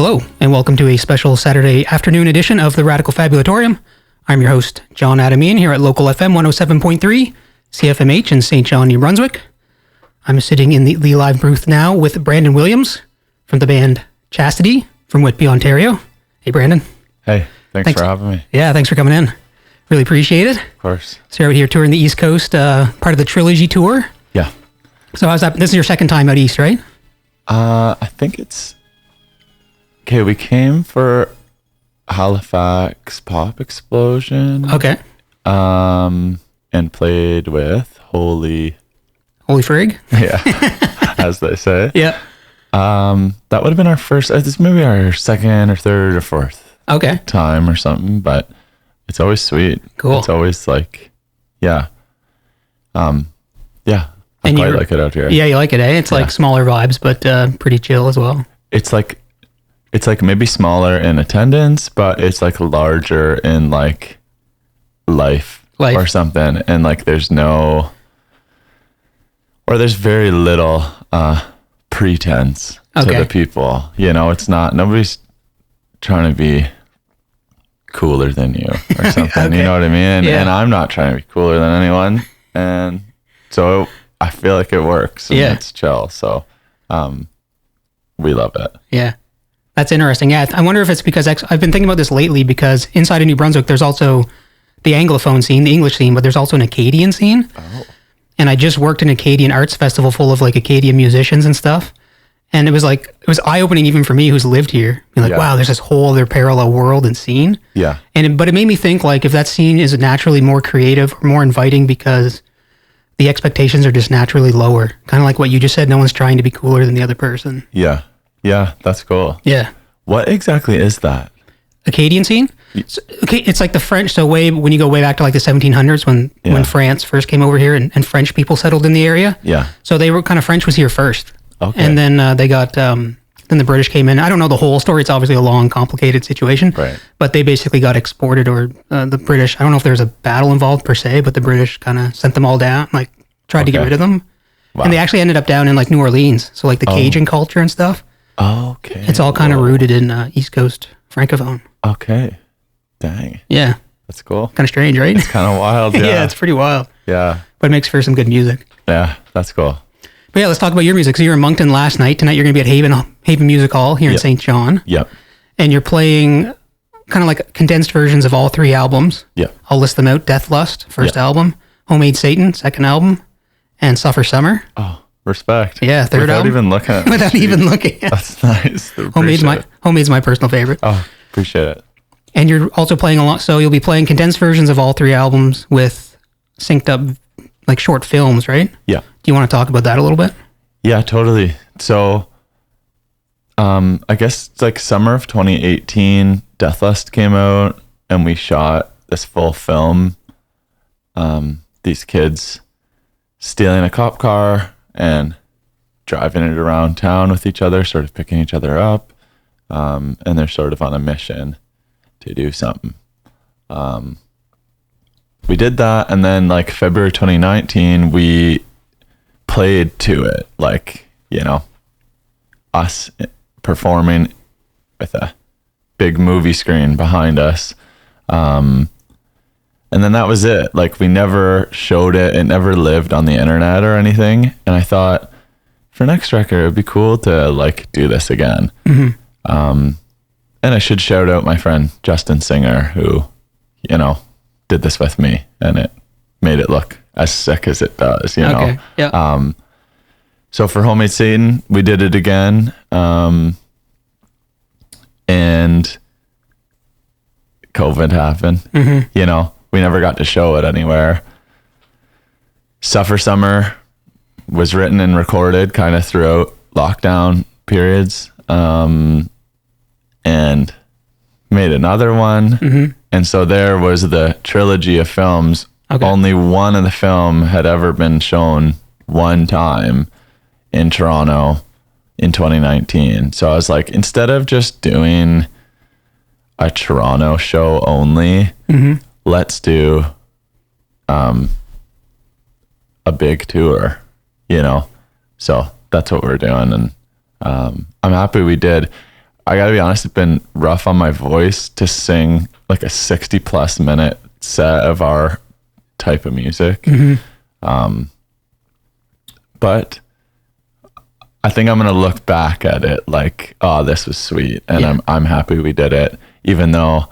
Hello, and welcome to a special Saturday afternoon edition of the Radical Fabulatorium. I'm your host, John Adamian, here at LocalFM 107.3, CFMH in St. John, New Brunswick. I'm sitting in the live booth now with Brandon Williams from the band Chastity from Whitby, Ontario. Hey, Brandon. Hey, thanks for having me. Yeah, thanks for coming in. Really appreciate it. Of course. So you're out here touring the East Coast, part of the Trilogy Tour. Yeah. So how's that? This is your second time out East, right? I think it's... Okay, we came for Halifax Pop Explosion. Okay. And played with Holy Frig? Yeah, as they say. Yeah. That would have been our first, this may be our second or third or fourth time or something, but it's always sweet. Cool. It's always like, yeah. I quite like it out here. Yeah, you like it, eh? It's like smaller vibes, but pretty chill as well. It's like maybe smaller in attendance, but it's like larger in like life or something. And like there's very little pretense to the people. You know, it's not, nobody's trying to be cooler than you or something. You know what I mean? Yeah. And I'm not trying to be cooler than anyone. And so I feel like it works and it's chill. So we love it. Yeah. That's interesting. Yeah, I wonder if it's because I've been thinking about this lately because inside of New Brunswick, there's also the Anglophone scene, the English scene, but there's also an Acadian scene. Oh. And I just worked in an Acadian arts festival full of like Acadian musicians and stuff. And it was eye-opening even for me who's lived here. Being like, wow, there's this whole other parallel world and scene. Yeah. But it made me think like if that scene is naturally more creative or more inviting because the expectations are just naturally lower. Kind of like what you just said, no one's trying to be cooler than the other person. Yeah. Yeah, that's cool. Yeah. What exactly is that? Acadian scene? So, it's like the French. So when you go way back to like the 1700s when France first came over here and French people settled in the area. Yeah. So they were French was here first. Okay. And then they got, then the British came in. I don't know the whole story. It's obviously a long, complicated situation. Right. But they basically got exported or the British, I don't know if there was a battle involved per se, but the British kind of sent them all down, like tried to get rid of them. Wow. And they actually ended up down in like New Orleans. So like the Cajun culture and stuff. Okay. It's all kind of rooted in East Coast Francophone. Okay. Dang. Yeah. That's cool. Kind of strange, right? It's kind of wild. Yeah. Yeah, it's pretty wild. Yeah. But it makes for some good music. Yeah, that's cool. But yeah, let's talk about your music. So you were in Moncton last night. Tonight you're going to be at Haven Music Hall here in St. John. Yep. And you're playing kind of like condensed versions of all three albums. Yep. I'll list them out. Death Lust, first album. Homemade Satan, second album. And Suffer Summer. Oh. Respect. Yeah, third album. Without even looking. That's nice. Homemade's my personal favorite. Oh, appreciate it. And you're also playing along, so you'll be playing condensed versions of all three albums with synced up like short films, right? Yeah. Do you want to talk about that a little bit? Yeah, totally. So, I guess it's like summer of 2018, Death Lust came out and we shot this full film. These kids stealing a cop car and driving it around town with each other, sort of picking each other up. And they're sort of on a mission to do something. We did that. And then like February 2019, we played to it. Like, you know, us performing with a big movie screen behind us. And then that was it. Like we never showed it. It never lived on the internet or anything. And I thought for next record, it'd be cool to like do this again. Mm-hmm. And I should shout out my friend, Justin Singer, who, you know, did this with me and it made it look as sick as it does, you know? Yeah. So for Homemade Satan, we did it again. And COVID happened, you know? We never got to show it anywhere. Suffer Summer was written and recorded kind of throughout lockdown periods, and made another one. Mm-hmm. And so there was the trilogy of films. Okay. Only one of the film had ever been shown one time in Toronto in 2019. So I was like, instead of just doing a Toronto show only, let's do a big tour, you know? So that's what we're doing. And I'm happy we did. I gotta be honest, it's been rough on my voice to sing like a 60 plus minute set of our type of music. But I think I'm gonna look back at it like, oh, this was sweet, and I'm happy we did it, even though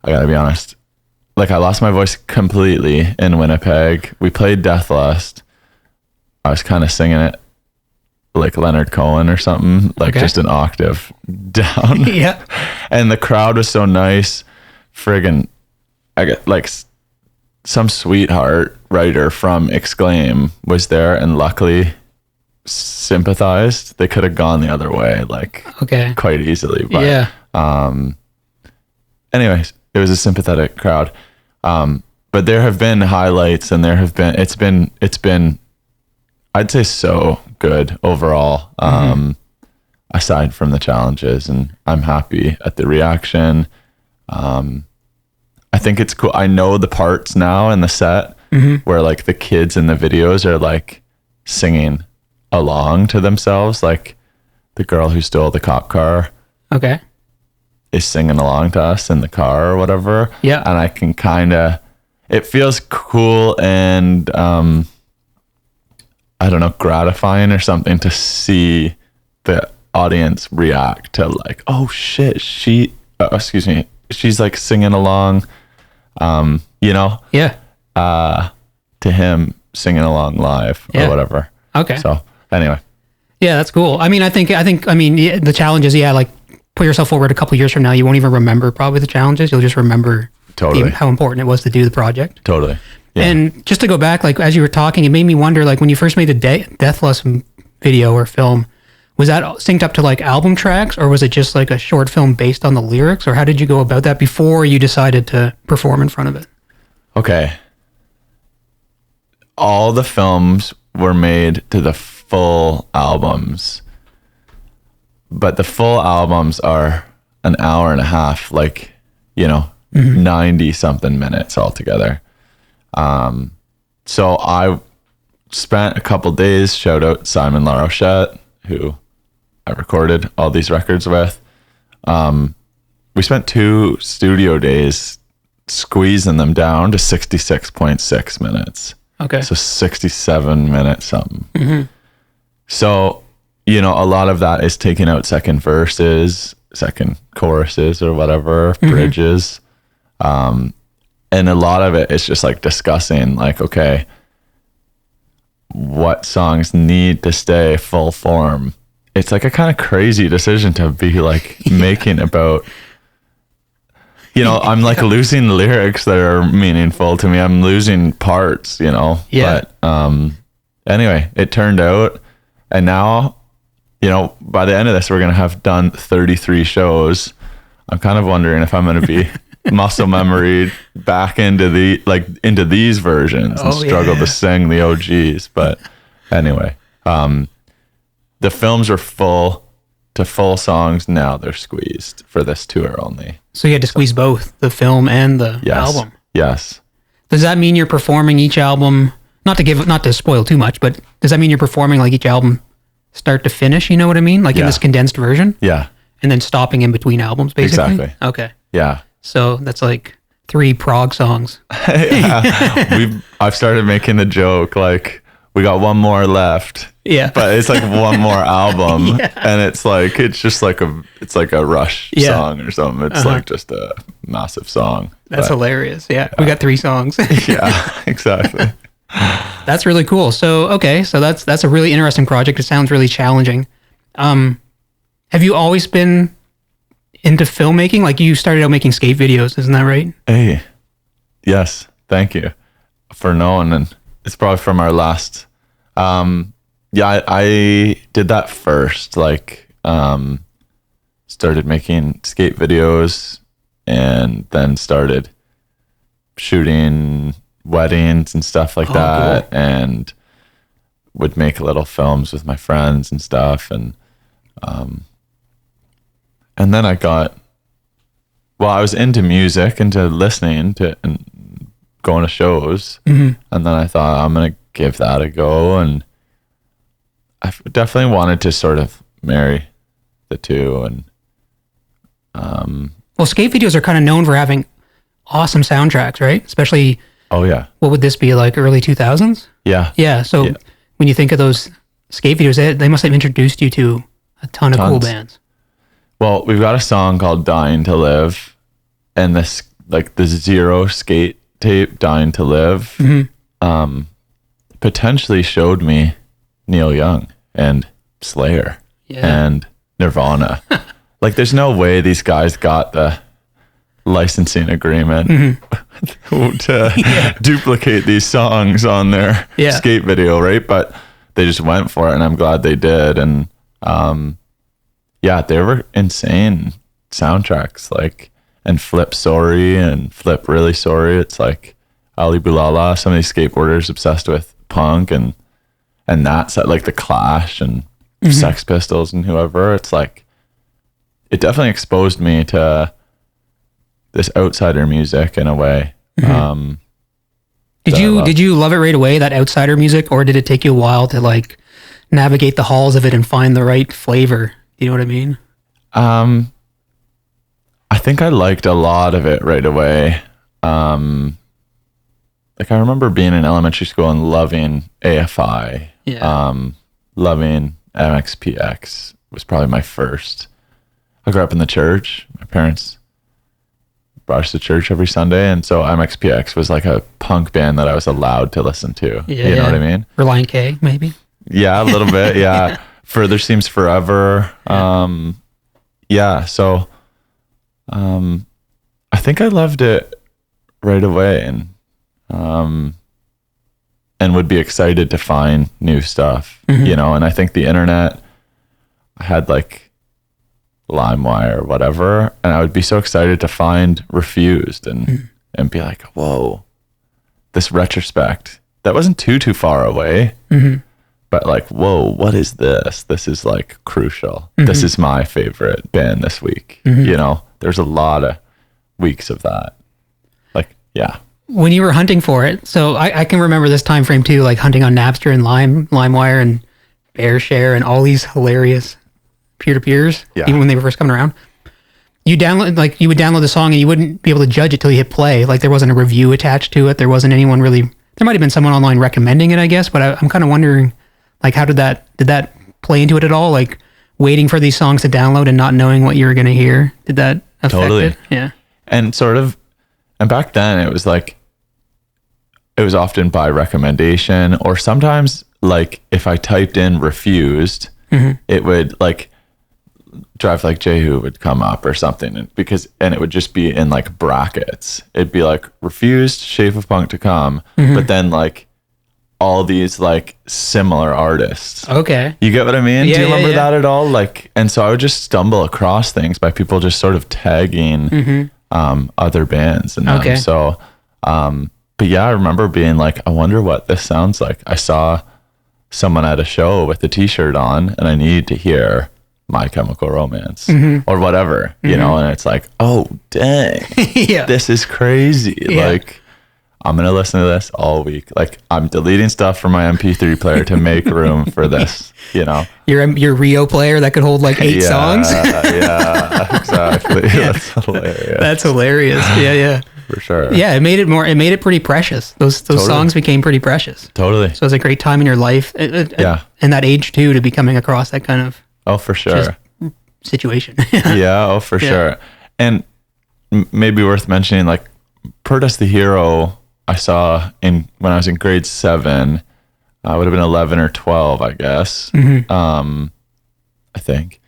I gotta be honest, like I lost my voice completely in Winnipeg. We played Deathlust. I was kind of singing it like Leonard Cohen or something, like just an octave down. Yeah. And the crowd was so nice. Friggin', I get like some sweetheart writer from Exclaim was there and luckily sympathized. They could have gone the other way, like quite easily. But anyways, it was a sympathetic crowd. But there have been highlights, and it's been I'd say so good overall, aside from the challenges, and I'm happy at the reaction. I think it's cool. I know the parts now in the set where like the kids in the videos are like singing along to themselves, like the girl who stole the cop car is singing along to us in the car or whatever. Yeah. And I can it feels cool and I don't know, gratifying or something to see the audience react to like, oh shit, she's like singing along, you know? Yeah. To him singing along live or whatever. Okay. So anyway. Yeah, that's cool. I mean, I think, the challenges, like put yourself forward a couple of years from now, you won't even remember probably the challenges. You'll just remember how important it was to do the project. Totally. Yeah. And just to go back, like as you were talking, it made me wonder, like when you first made the Deathless video or film, was that synced up to like album tracks, or was it just like a short film based on the lyrics, or how did you go about that before you decided to perform in front of it? Okay. All the films were made to the full albums, but the full albums are an hour and a half, like, 90 something minutes altogether. So I spent a couple days, shout out Simon LaRochette, who I recorded all these records with. We spent 2 studio days squeezing them down to 66.6 minutes. Okay. So 67 minutes something. So, a lot of that is taking out second verses, second choruses or whatever, bridges. And a lot of it is just like discussing like, okay, what songs need to stay full form. It's like a kind of crazy decision to be like making about, I'm like losing lyrics that are meaningful to me. I'm losing parts, Yeah. But anyway, it turned out, and now, by the end of this, we're going to have done 33 shows. I'm kind of wondering if I'm going to be muscle memory back into these versions and struggle to sing the OGs. But anyway, the films are full songs. Now they're squeezed for this tour only. So you had to squeeze both the film and the album. Yes. Does that mean you're performing each album? Not to spoil too much, but does that mean you're performing like each album start to finish? You know what I mean? Like in this condensed version? Yeah. And then stopping in between albums, basically? Exactly. Okay. Yeah. So that's like 3 prog songs. I've started making the joke like we got one more left. Yeah. But it's like one more album, and it's just like a Rush song or something. It's like just a massive song. That's hilarious. Yeah. We got 3 songs. Yeah, exactly. That's really cool. So that's a really interesting project. It sounds really challenging. Have you always been into filmmaking? Like you started out making skate videos, isn't that right? Hey, yes. Thank you for knowing. And it's probably from our last, I did that first, started making skate videos and then started shooting weddings and stuff like that. Cool. And would make little films with my friends and stuff. And then I was into music, into listening to and going to shows. And then I thought, I'm going to give that a go. And I definitely wanted to sort of marry the two. And Well, skate videos are kind of known for having awesome soundtracks, right? Especially, oh yeah, what would this be, like early 2000s? yeah, Yeah. So Yeah. when you think of those skate videos, they must have introduced you to a ton of cool Tons. bands. Well, we've got a song called "Dying to Live," and this, like, the Zero skate tape, "Dying to Live," potentially showed me Neil Young and Slayer Yeah. and Nirvana. Like, there's no way these guys got the licensing agreement to duplicate these songs on their Yeah. skate video, right? But they just went for it, and I'm glad they did. And yeah, they were insane soundtracks, like, and Flip Sorry and Flip Really Sorry. It's like Ali Boulala, some of these skateboarders obsessed with punk and that's like the Clash and Sex Pistols and whoever. It's like, it definitely exposed me to this outsider music in a way. Did that I love. you love it right away, that outsider music, or did it take you a while to like navigate the halls of it and find the right flavor? You know what I mean? I think I liked a lot of it right away. Like, I remember being in elementary school and loving AFI. Yeah. Loving MXPX was probably my first. I grew up in the church. My parents brought us to church every Sunday, and so MXPX was like a punk band that I was allowed to listen to. Yeah, you know what I mean? Reliant K, maybe. Yeah, a little bit. Yeah. Further Seems Forever. Yeah. So, I think I loved it right away, and would be excited to find new stuff, you know. And I think the internet, I had like LimeWire or whatever, and I would be so excited to find Refused and be like, whoa, this retrospect that wasn't too far away. But like, whoa, what is this? This is like crucial. This is my favorite band this week. You know, there's a lot of weeks of that. Like, yeah. When you were hunting for it, so I can remember this time frame too, like hunting on Napster and LimeWire and BearShare and all these hilarious peer-to-peers, Yeah. even when they were first coming around. You would download the song and you wouldn't be able to judge it till you hit play. Like, there wasn't a review attached to it. There wasn't anyone really. There might have been someone online recommending it, I guess. But I'm kind of wondering, like, how did that play into it at all? Like, waiting for these songs to download and not knowing what you were going to hear. Did that affect Totally. it? Yeah. And back then it was like, it was often by recommendation, or sometimes, like, if I typed in Refused, it would like Drive Like Jehu would come up or something, and it would just be in like brackets. It'd be like Refused, Shape of Punk to Come, but then like all these like similar artists. Okay. You get what I mean? Yeah, Do you yeah, remember yeah. that at all? Like, and so I would just stumble across things by people just sort of tagging other bands and them. Okay. So, but yeah, I remember being like, I wonder what this sounds like. I saw someone at a show with a t-shirt on, and I needed to hear My Chemical Romance or whatever, you know, and it's like, oh, dang, Yeah. this is crazy. Yeah. Like, I'm going to listen to this all week. Like, I'm deleting stuff from my MP3 player to make room for this, you know? Your Rio player that could hold like 8 songs. Yeah, exactly. That's hilarious. That's hilarious. Yeah, yeah. For sure. Yeah, it made it pretty precious. Those Totally. songs became pretty precious. Totally. So it's a great time in your life. Yeah. And that age too, to be coming across that kind of Oh, for sure. situation. Yeah, oh, for sure. And maybe worth mentioning, like, Purdas the Hero, I saw when I was in grade 7. I would have been 11 or 12, I guess. I think,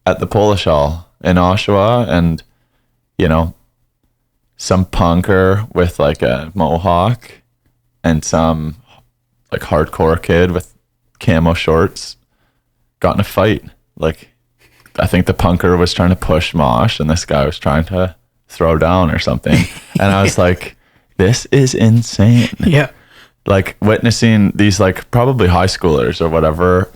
at the Polish Hall in Oshawa, and, you know, some punker with like a mohawk and some like hardcore kid with camo shorts got in a fight. Like, I think the punker was trying to push Mosh and this guy was trying to throw down or something. And I was like, this is insane. Yeah. Like, witnessing these like probably high schoolers or whatever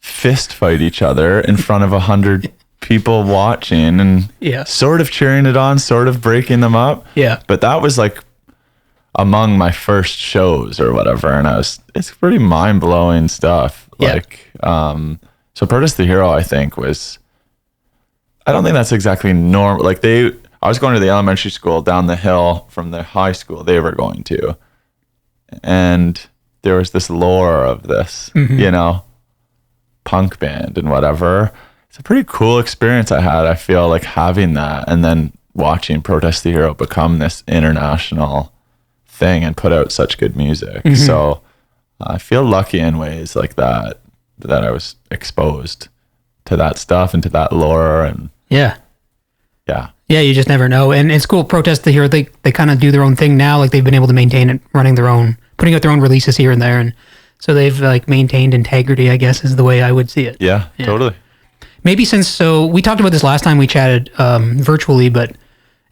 fist fight each other in front of 100 people watching and Yeah. sort of cheering it on, sort of breaking them up. Yeah. But that was like among my first shows or whatever. And it's pretty mind blowing stuff. Yeah. Like, so Purdas the Hero, I think, was I don't think that's exactly normal. Like I was going to the elementary school down the hill from the high school they were going to. And there was this lore of this, punk band and whatever. It's a pretty cool experience I had. I feel like having that and then watching Protest the Hero become this international thing and put out such good music. So I feel lucky in ways like that I was exposed to that stuff and to that lore. And yeah, you just never know. And it's cool. Protest the Hero, they kind of do their own thing now. Like they've been able to maintain it, putting out their own releases here and there, and so they've like maintained integrity, I guess, is the way I would see it. Yeah. Totally. Maybe so we talked about this last time we chatted virtually,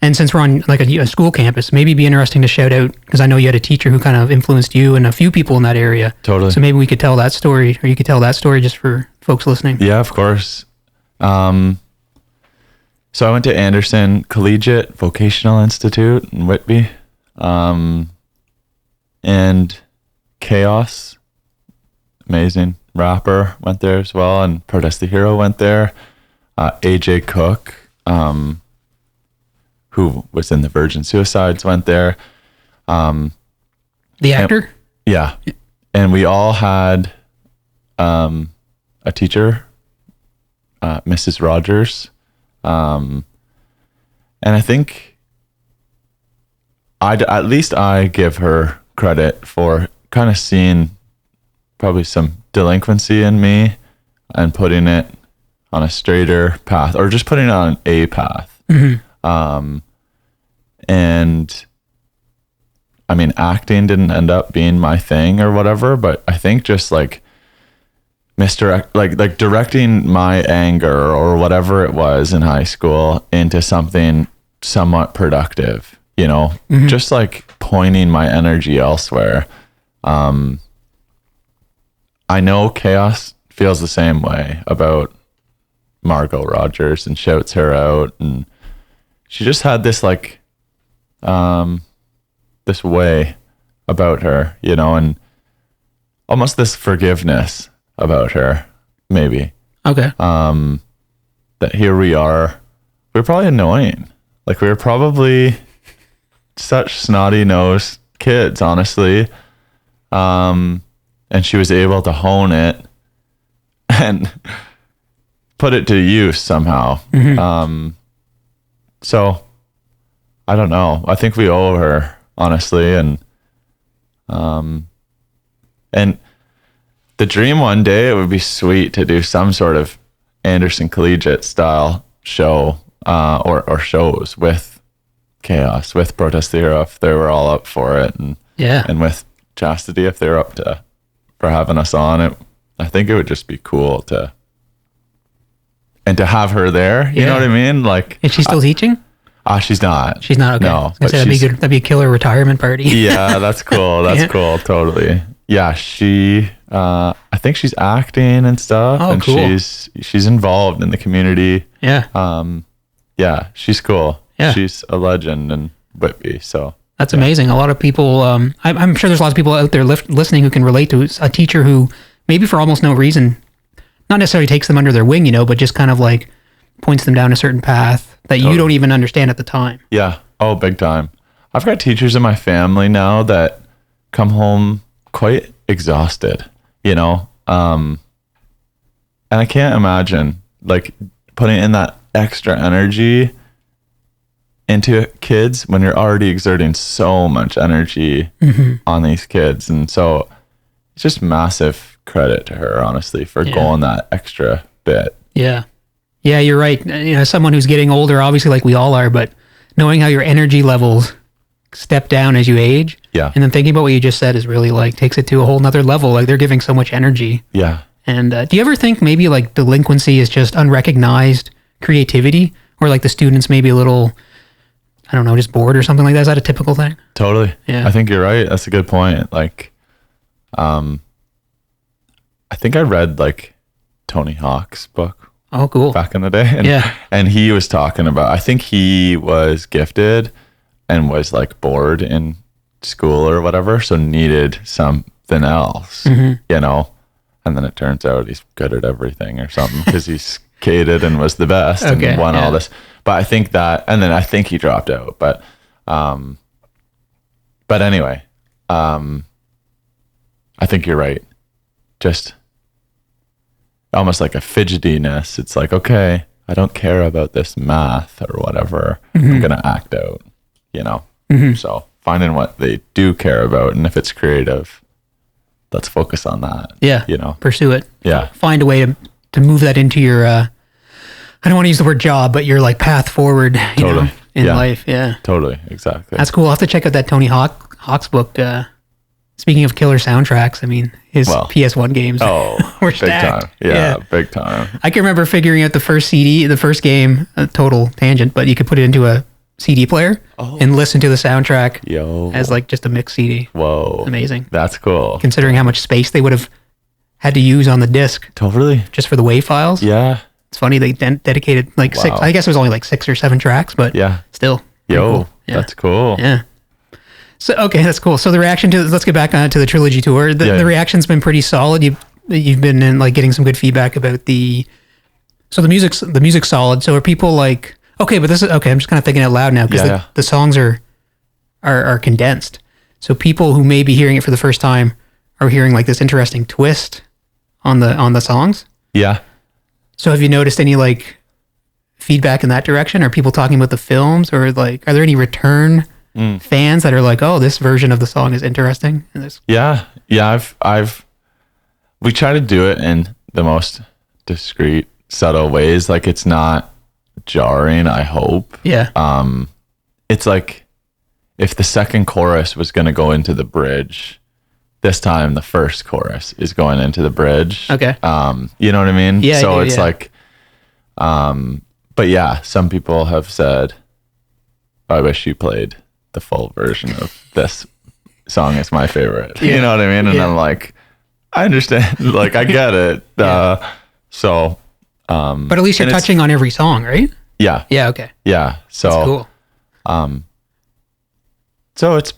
and since we're on like a school campus, maybe it'd be interesting to shout out, because I know you had a teacher who kind of influenced you and a few people in that area. Totally. So maybe we could tell that story, or you could tell that story just for folks listening. Yeah, of course. So I went to Anderson Collegiate Vocational Institute in Whitby, and Chaos, amazing rapper, went there as well, and Protest the Hero went there. AJ Cook, who was in the Virgin Suicides, went there. The actor? Yeah. And we all had a teacher, Mrs. Rogers. And I think at least I give her credit for kind of seeing probably some delinquency in me and putting it on a straighter path, or just putting it on a path. And I mean, acting didn't end up being my thing or whatever, but I think just like directing my anger or whatever it was in high school into something somewhat productive, just like pointing my energy elsewhere. I know Chaos feels the same way about Margot Rogers and shouts her out, and she just had this like this way about her, and almost this forgiveness about her, maybe. Okay. That here we are. We're probably annoying. Like we were probably such snotty-nosed kids, honestly. And she was able to hone it and put it to use somehow. So I don't know. I think we owe her, honestly, and the dream one day, it would be sweet to do some sort of Anderson Collegiate style show, or shows with Chaos, with Protest the Hero, if they were all up for it, and with Chastity, if they're up for having us on it. I think it would just be cool to have her there. You know what I mean? Like, is she still teaching? She's not. She's not. Okay. No, but that'd be good. That'd be a killer retirement party. Yeah, that's cool. That's cool. Totally. Yeah, she. I think she's acting and stuff. Oh, and cool. She's involved in the community. Yeah. Yeah, she's cool. Yeah. She's a legend in Whitby. So that's amazing. A lot of people. I'm sure there's lots of people out there listening who can relate to a teacher who maybe for almost no reason, not necessarily takes them under their wing, but just kind of like points them down a certain path that you don't even understand at the time. Yeah. Oh, big time. I've got teachers in my family now that come home quite exhausted, and I can't imagine like putting in that extra energy into kids when you're already exerting so much energy on these kids. And so it's just massive credit to her, honestly, for going that extra bit. Yeah. Yeah, you're right. As someone who's getting older, obviously like we all are, but knowing how your energy levels step down as you age. Yeah. And then thinking about what you just said is really like takes it to a whole nother level. Like they're giving so much energy. Yeah. And do you ever think maybe like delinquency is just unrecognized creativity, or like the students maybe a little, I don't know, just bored or something like that? Is that a typical thing? Totally. Yeah. I think you're right. That's a good point. Like, I think I read like Tony Hawk's book. Oh, cool. Back in the day. And he was talking about, I think he was gifted and was like bored in school or whatever, so needed something else, and then it turns out he's good at everything or something because he's educated and was the best and won all this. But I think that, and then I think he dropped out. But anyway, I think you're right. Just almost like a fidgetiness. It's like, okay, I don't care about this math or whatever. I'm going to act out, you know? So finding what they do care about. And if it's creative, let's focus on that. Yeah. You know, pursue it. Yeah. Find a way to move that into your, I don't want to use the word job, but your like path forward, you know, in life. Yeah. Totally. Exactly. That's cool. I'll have to check out that Tony Hawk's book. Speaking of killer soundtracks, I mean, his PS1 games were stacked. Big time. Yeah, big time. I can remember figuring out the first game, a total tangent, but you could put it into a CD player and listen to the soundtrack as like just a mixed CD. Whoa. Amazing. That's cool. Considering how much space they would have had to use on the disc. Totally. Just for the WAV files. Yeah. It's funny they dedicated like 6, I guess it was only like 6 or 7 tracks, but still. Cool. That's cool. Yeah. So, okay, that's cool. So the reaction let's get back to the Trilogy Tour. The reaction's been pretty solid. You've been in like getting some good feedback about the music's solid. So are people like, okay, but this is, okay, I'm just kind of thinking out loud now because the songs are condensed. So people who may be hearing it for the first time are hearing like this interesting twist on the songs. Yeah. So have you noticed any like feedback in that direction? Are people talking about the films, or like, are there any return fans that are like, oh, this version of the song is interesting? We try to do it in the most discreet, subtle ways. Like it's not jarring, I hope. Yeah. It's like if the second chorus was going to go into the bridge, this time the first chorus is going into the bridge. Okay. You know what I mean? Yeah. So it's like, but yeah, some people have said, I wish you played the full version of this song. Is my favorite. You know what I mean? And I'm like, I understand. Like, I get it. But at least you're touching on every song, right? Yeah. Yeah. Okay. Yeah. So that's cool. So it's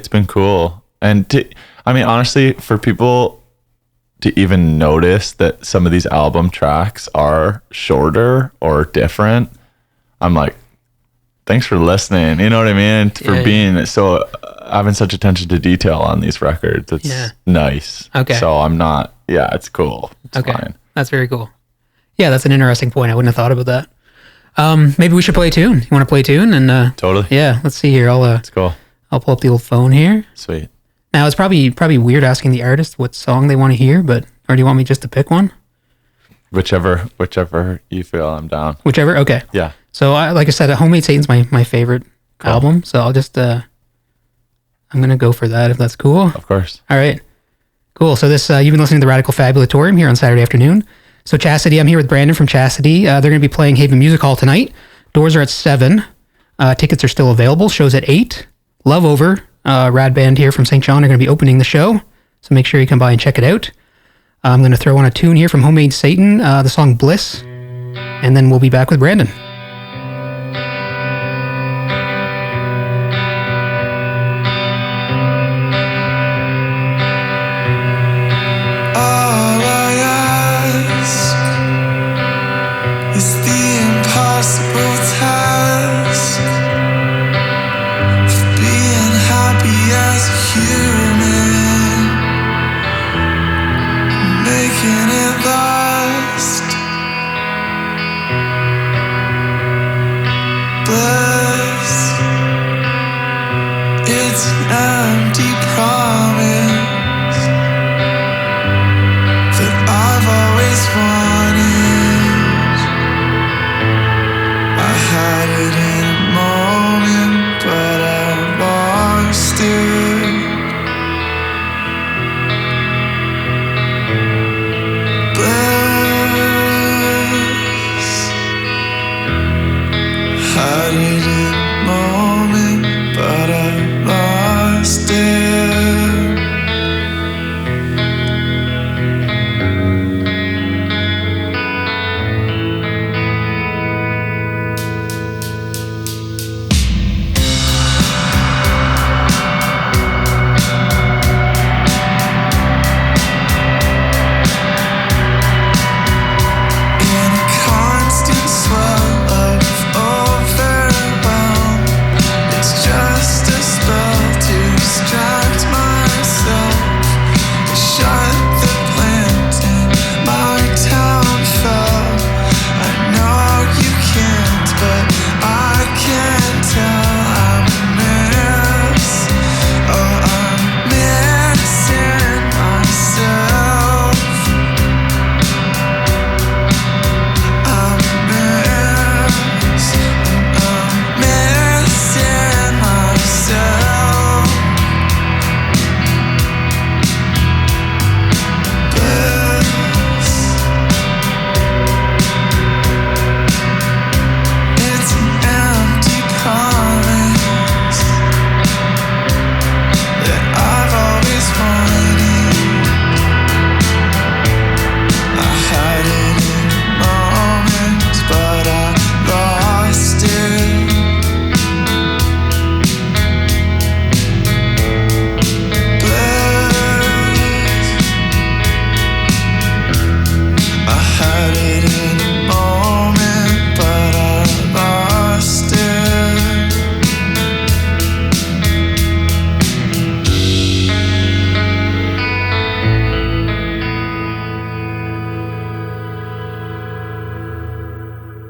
been cool. And I mean, honestly, for people to even notice that some of these album tracks are shorter or different, I'm like, thanks for listening. You know what I mean? For being so, having such attention to detail on these records. It's nice. Okay. So I'm not, it's cool. It's fine. That's very cool. Yeah, that's an interesting point. I wouldn't have thought about that. Maybe we should play a tune. You want to play a tune? And totally. Yeah, let's see here. Let's go. I'll pull up the old phone here. Sweet. Now, it's probably weird asking the artist what song they want to hear, or do you want me just to pick one? Whichever you feel, I'm down. Whichever? Okay. Yeah. So, like I said, Homemade Satan's my favorite album, so I'll just, I'm going to go for that if that's cool. Of course. All right. Cool. So you've been listening to the Radical Fabulatorium here on Saturday afternoon. So Chastity, I'm here with Brandon from Chastity. They're going to be playing Haven Music Hall tonight. Doors are at 7. Tickets are still available. Show's at 8. Love Over, rad band here from St. John, are going to be opening the show. So make sure you come by and check it out. I'm going to throw on a tune here from Homemade Satan, the song Bliss, and then we'll be back with Brandon. All I ask is the impossible task of being happy as a human, making it last. Bless, it's an empty promise that I've always wanted. I had it in a moment, but I lost it. Bless, had it in a moment, but I lost it.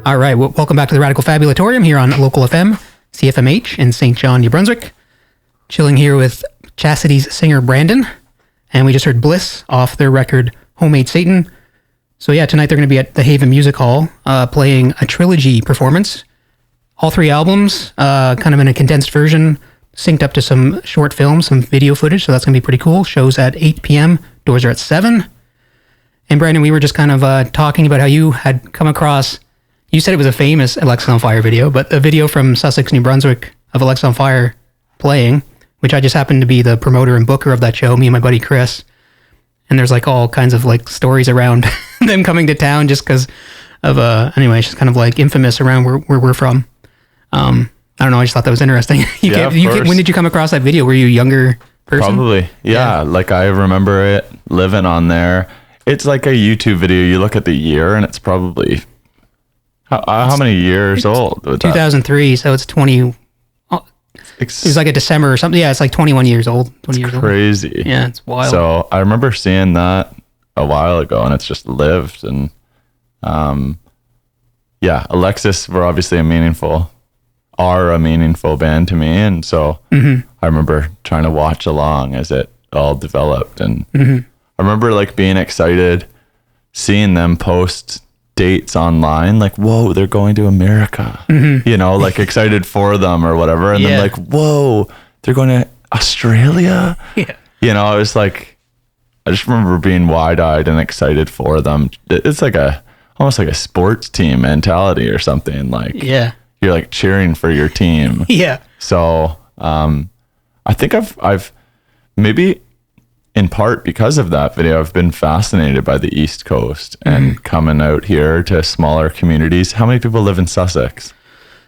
All right, well, welcome back to the Radical Fabulatorium here on Local FM, CFMH in St. John, New Brunswick. Chilling here with Chastity's singer Brandon, and we just heard Bliss off their record Homemade Satan. So yeah, tonight they're going to be at the Haven Music Hall playing a trilogy performance. All 3 albums, kind of in a condensed version, synced up to some short films, some video footage, so that's going to be pretty cool. Show's at 8 p.m., doors are at 7. And Brandon, we were just kind of talking about how you had come across, you said it was a famous Alexis on Fire video, but a video from Sussex, New Brunswick of Alexis on Fire playing, which I just happened to be the promoter and booker of that show, me and my buddy Chris. And there's like all kinds of like stories around them coming to town just because of, anyway, it's just kind of like infamous around where we're from. I don't know, I just thought that was interesting. When did you come across that video? Were you a younger person? Probably, yeah. Like I remember it living on there. It's like a YouTube video. You look at the year and it's probably, how many years old? 2003, so it's 20... It was like a December or something. Yeah, it's like 21 years old. 20 years crazy. Old. Yeah, it's wild. So I remember seeing that a while ago, and it's just lived. And yeah, Alexis were obviously a meaningful band to me, and so I remember trying to watch along as it all developed. And I remember like being excited, seeing them post dates online, like, whoa, they're going to America, you know, like excited for them or whatever. And then like, whoa, they're going to Australia. Yeah. You know, I was like, I just remember being wide-eyed and excited for them. It's like almost like a sports team mentality or something. Like, you're like cheering for your team. Yeah. So, I think I've maybe in part because of that video, I've been fascinated by the East Coast and coming out here to smaller communities. How many people live in Sussex?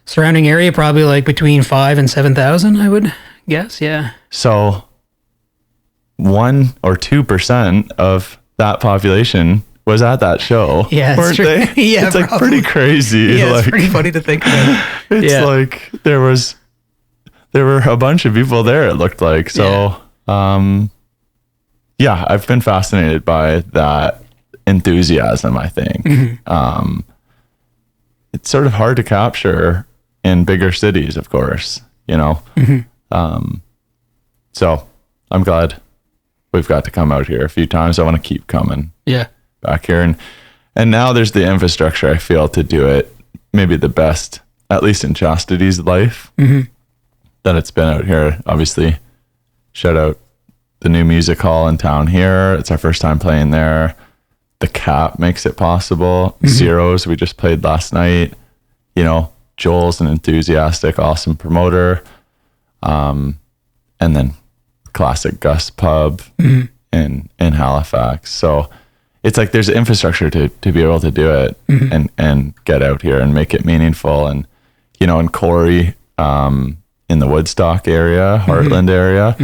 Surrounding area, probably like between 5,000 and 7,000, I would guess. Yeah. So 1 or 2% of that population was at that show. Yeah, weren't true. they? Yeah, it's like pretty crazy. Yeah, like, it's pretty funny to think about. It's like there were a bunch of people there, it looked like. So, yeah, I've been fascinated by that enthusiasm, I think. It's sort of hard to capture in bigger cities, of course, you know. So I'm glad we've got to come out here a few times. I want to keep coming back here. And now there's the infrastructure, I feel, to do it maybe the best, at least in Chastity's life, that it's been out here. Obviously, shout out the new music hall in town here. It's our first time playing there. The Cap makes it possible. Zeros, we just played last night. You know, Joel's an enthusiastic, awesome promoter. And then classic Gus Pub in Halifax. So it's like there's infrastructure to be able to do it and get out here and make it meaningful. And, you know, in Corey, in the Woodstock area, Heartland area,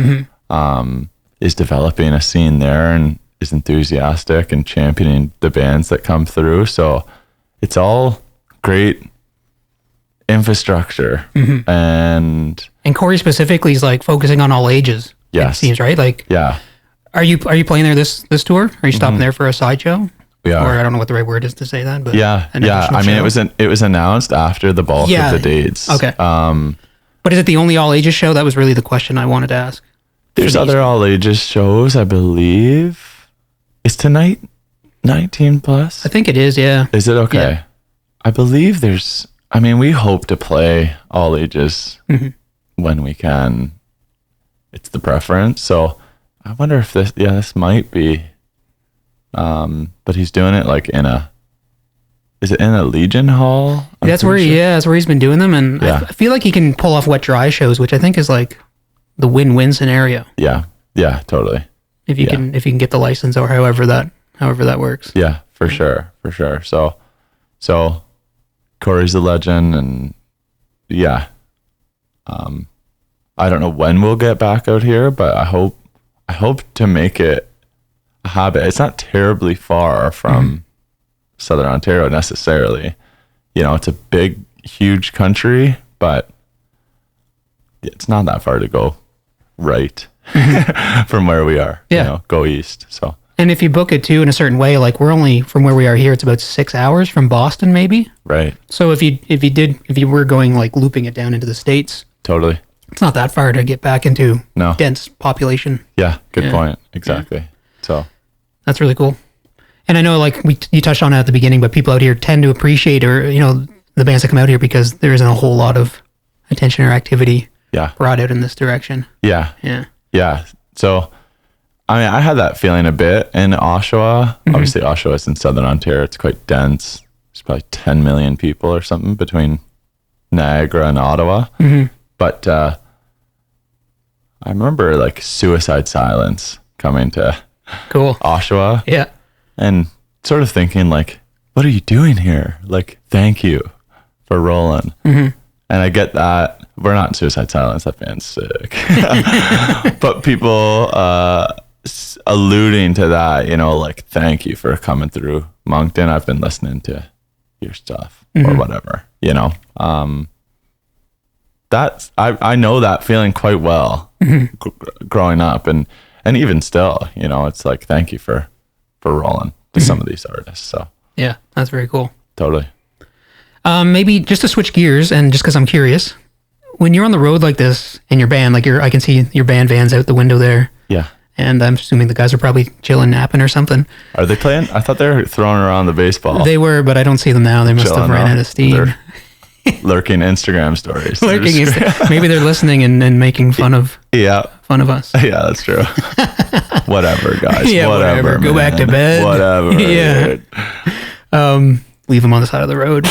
is developing a scene there and is enthusiastic and championing the bands that come through. So it's all great infrastructure. And Corey specifically is like focusing on all ages. Yes. It seems, right? Like, are you playing there this tour? Are you stopping there for a sideshow? We are. Or I don't know what the right word is to say that, but I mean, it was announced after the bulk of the dates. Okay. But is it the only all ages show? That was really the question I wanted to ask. There's other all ages shows, I believe. Is tonight 19 plus? I think it is, yeah. Is it okay? Yeah. I believe we hope to play all ages when we can. It's the preference. So I wonder if this might be, but he's doing it like is it in a Legion Hall? That's where he's been doing them. And I feel like he can pull off wet dry shows, which I think is like the win-win scenario. Yeah, totally. If you can get the license or however that works. Yeah, for sure. So Corey's a legend, and I don't know when we'll get back out here, but I hope to make it a habit. It's not terribly far from Southern Ontario necessarily. You know, it's a big, huge country, but it's not that far to go right from where we are. You know, go east. So And if you book it too in a certain way, like we're only from where we are here, it's about 6 hours from Boston, maybe. Right. So if you were going like looping it down into the States, Totally. it's not that far to get back into No. dense population. Yeah. Good Yeah. point. Exactly. So. That's really cool. And I know like you touched on it at the beginning, but people out here tend to appreciate the bands that come out here because there isn't a whole lot of attention or activity Yeah. brought out in this direction. Yeah. Yeah. Yeah. So, I mean, I had that feeling a bit in Oshawa. Obviously, Oshawa is in Southern Ontario. It's quite dense. There's probably 10 million people or something between Niagara and Ottawa. But I remember like Suicide Silence coming to Cool. Oshawa Yeah. and sort of thinking like, what are you doing here? Like, thank you for rolling. And I get that. We're not Suicide Silence. That band's sick. But people alluding to that, like, thank you for coming through Moncton. I've been listening to your stuff or whatever, that's, I know that feeling quite well growing up and even still, it's like, thank you for rolling to some of these artists. So Yeah. That's very cool. totally. Maybe just to switch gears and just because I'm curious, when you're on the road like this in your band, like I can see your band vans out the window there. Yeah. And I'm assuming the guys are probably chilling, napping or something. Are they playing? I thought they were throwing around the baseball. They were, but I don't see them now. They must have Chilling ran out. out of steam. They're lurking Instagram stories. Lurking is maybe they're listening and making fun of Yeah. us. Yeah, that's true. Whatever, guys. Yeah, whatever. Go back to bed. Whatever. Yeah. Leave them on the side of the road.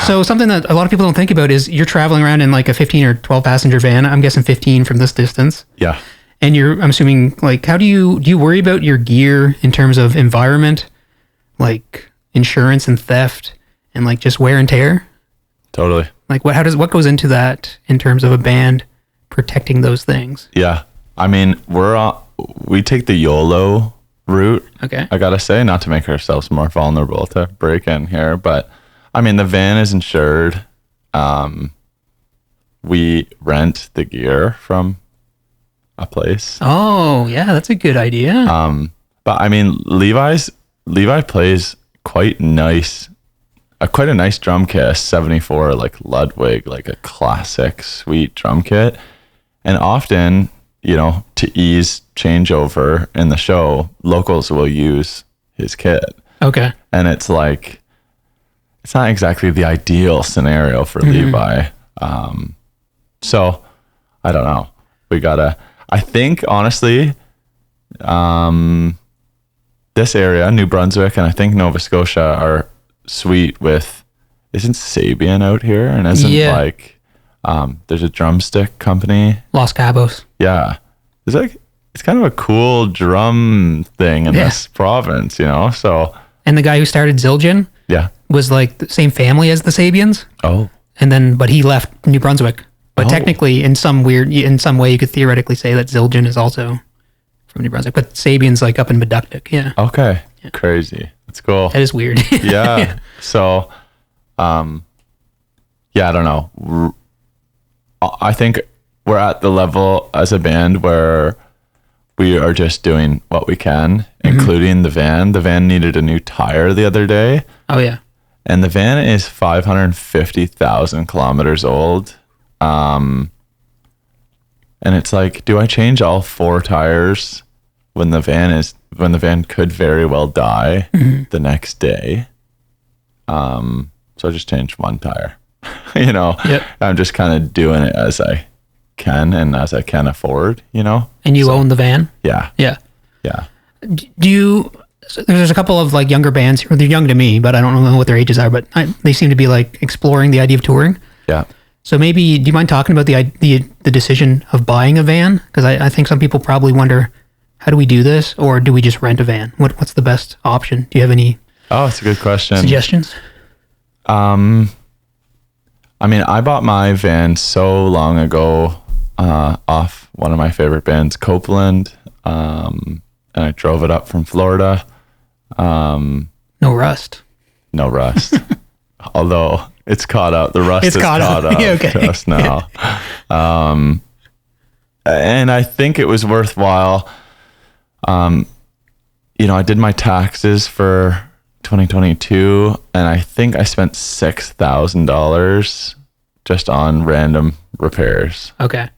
So something that a lot of people don't think about is you're traveling around in like a 15 or 12 passenger van. I'm guessing 15 from this distance. Yeah. And I'm assuming like, how do you worry about your gear in terms of environment, like insurance and theft and like just wear and tear? Totally. Like what goes into that in terms of a band protecting those things? Yeah. I mean, we take the YOLO route. Okay. I gotta say, not to make ourselves more vulnerable to break in here, but I mean, the van is insured. We rent the gear from a place. Oh, yeah, that's a good idea. But I mean, Levi plays quite a nice drum kit, a 74 like Ludwig, like a classic sweet drum kit. And often, to ease changeover in the show, locals will use his kit. Okay. And it's like, it's not exactly the ideal scenario for Levi. So I don't know. I think honestly, this area, New Brunswick, and I think Nova Scotia are sweet with, isn't Sabian out here? And isn't there's a drumstick company. Los Cabos. Yeah. It's kind of a cool drum thing in this province, so. And the guy who started Zildjian Yeah. was like the same family as the Sabians. Oh. But he left New Brunswick. But technically, in some way, you could theoretically say that Zildjian is also from New Brunswick. But Sabian's like up in Meduktuk. Yeah. Okay. Yeah. Crazy. That's cool. That is weird. Yeah. So, I don't know. I think we're at the level as a band where we are just doing what we can, including the van. The van needed a new tire the other day. Oh, yeah. And the van is 550,000 kilometers old. And it's like, do I change all 4 tires when the van could very well die the next day? So I just changed 1 tire. Yep. I'm just kind of doing it as I can and as I can afford, And you own the van? Yeah. Yeah. Yeah. There's a couple of like younger bands, or they're young to me, but I don't know what their ages are, but they seem to be like exploring the idea of touring. Yeah. So maybe, do you mind talking about the decision of buying a van? Because I think some people probably wonder, how do we do this? Or do we just rent a van? What's the best option? Do you have any Oh, it's a good question. suggestions? I mean, I bought my van so long ago off one of my favorite bands, Copeland, and I drove it up from Florida. No rust. No rust. Although it's caught up. The rust is caught up Yeah, okay. to us now. And I think it was worthwhile. You know, I did my taxes for 2022, and I think I spent $6,000 just on random repairs Okay.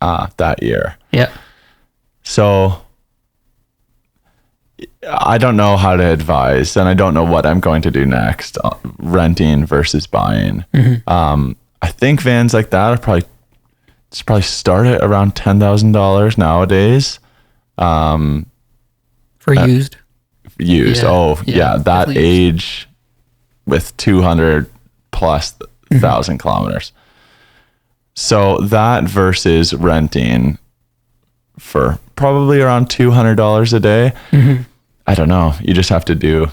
that year. Yeah. So I don't know how to advise, and I don't know what I'm going to do next, renting versus buying. I think vans like that are probably start at around $10,000 nowadays. For used. Used. Yeah. Oh yeah, that definitely age with 200 plus thousand kilometers. So that versus renting for probably around $200 a day. I don't know. You just have to do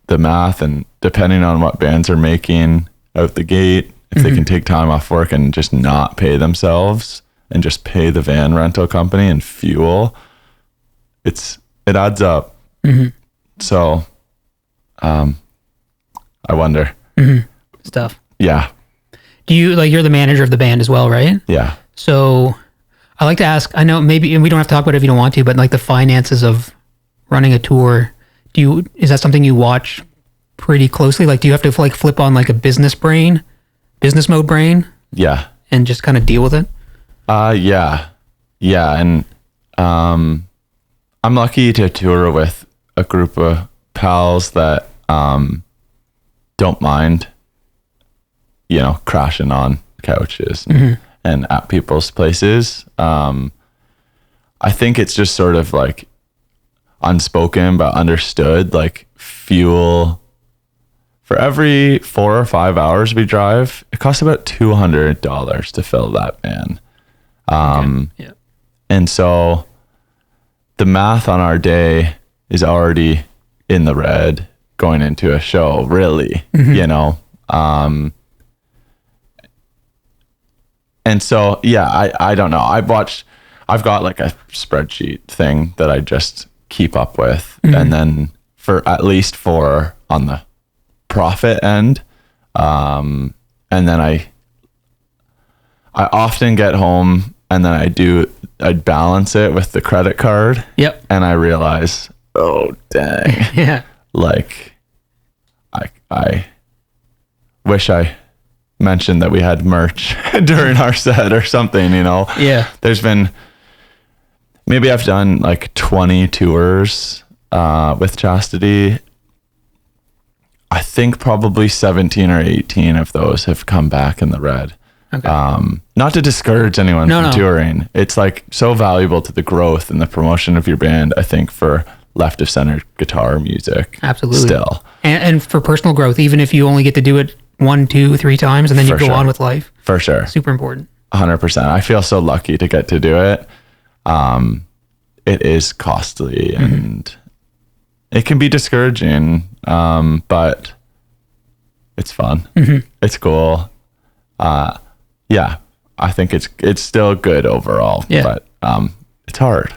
the math, and depending on what bands are making out the gate, if they can take time off work and just not pay themselves and just pay the van rental company and fuel, it adds up. So, I wonder. Stuff. Yeah. Do you you're the manager of the band as well, right? Yeah. So I like to ask, I know maybe, and we don't have to talk about it if you don't want to, but like the finances of running a tour, is that something you watch pretty closely? Like, do you have to flip on like a business mode brain Yeah. and just kind of deal with it? Yeah. And, I'm lucky to tour with a group of pals that, don't mind, you know, crashing on couches and at people's places. I think it's just sort of like unspoken but understood, like fuel for every 4 or 5 hours we drive, it costs about $200 to fill that van. Yeah. And so the math on our day is already in the red going into a show, really, you know? And so, yeah, I don't know. I've got like a spreadsheet thing that I just keep up with. And then for on the profit end. And then I often get home and then I balance it with the credit card. Yep. And I realize, oh, dang. Yeah. Like, I wish I mentioned that we had merch during our set or something, you know? Yeah. There's been, maybe I've done like 20 tours with Chastity. I think probably 17 or 18 of those have come back in the red. Okay. Not to discourage anyone from No. touring. It's like so valuable to the growth and the promotion of your band, I think, for left of center guitar music. Absolutely. Still. And for personal growth, even if you only get to do it 1, 2, 3 times and then you For go sure. on with life. For sure. Super important. 100%. I feel so lucky to get to do it. It is costly and it can be discouraging, but it's fun. It's cool. Yeah, I think it's still good overall, Yeah. but it's hard.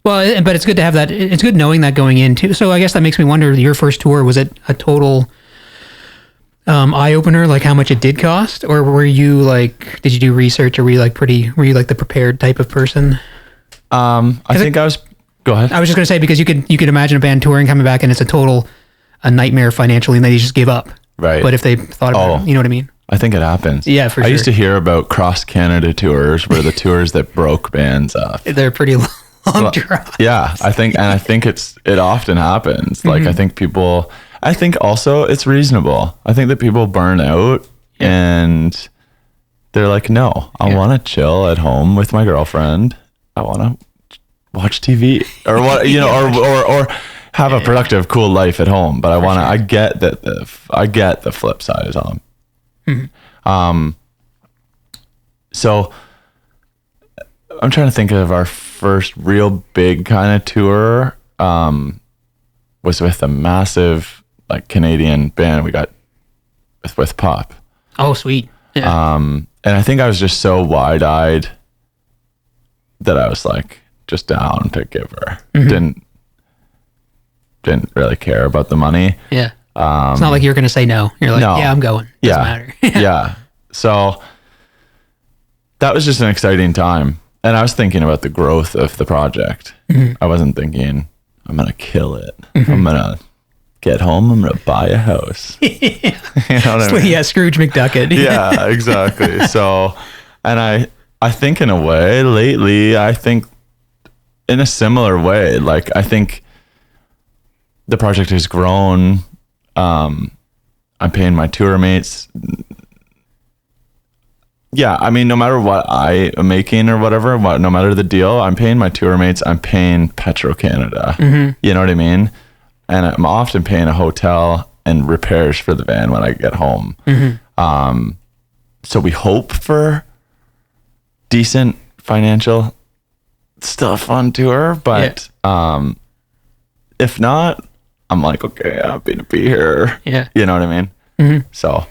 Well, but it's good to have that. It's good knowing that going in too. So I guess that makes me wonder, your first tour, was it a total eye opener, like how much it did cost? Or were you like, did you do research, or were you like the prepared type of person? I think I was, go ahead. I was just going to say, because you could imagine a band touring, coming back, and it's a nightmare financially, and they just give up. Right. But if they thought about it, you know what I mean? I think it happens. Yeah, for I used to sure. hear about cross Canada tours where the tours that broke bands up. They're pretty long drives. Yeah, I think it often happens. Like, I think also it's reasonable. I think that people burn out and they're like, no, I want to chill at home with my girlfriend. I want to watch TV or what, you know, or have a productive, cool life at home. But I get that I get the flip side is on. So I'm trying to think of our first real big kind of tour, was with a massive like Canadian band we got with Pop. Oh, sweet. Yeah. And I think I was just so wide-eyed that I was like just down to give her. Didn't really care about the money. Yeah. It's not like you're going to say no. You're like, No. yeah, I'm going. Doesn't matter. Yeah. So that was just an exciting time. and I was thinking about the growth of the project. Mm-hmm. I wasn't thinking I'm gonna kill it. I'm gonna get home. I'm gonna buy a house. You know what I mean? Yeah, Scrooge McDuckett. Yeah, exactly. So, and I think in a way lately, I think in a similar way, like I think the project has grown. I'm paying my tour mates. Yeah, I mean, no matter what I am making or whatever, no matter the deal, I'm paying my tour mates. I'm paying Petro-Canada. You know what I mean? And I'm often paying a hotel and repairs for the van when I get home. So we hope for decent financial stuff on tour, but if not, I'm like, okay, I'm happy to be here. Yeah. You know what I mean? So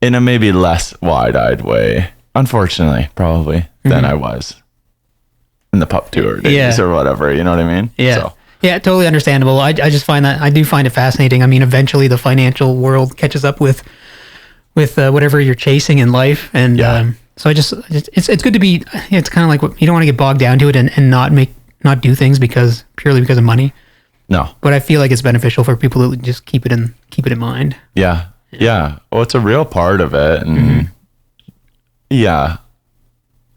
in a maybe less wide-eyed way, unfortunately, probably, than I was in the pup tour days or whatever. You know what I mean? Yeah. So, yeah, totally understandable. I just find that, I do find it fascinating. I mean, eventually the financial world catches up with whatever you're chasing in life. And so it's good to be, it's kind of like what, you don't want to get bogged down to it and not do things purely because of money. no. But I feel like it's beneficial for people to just keep it in mind. Yeah. Yeah. Well, it's a real part of it. And yeah,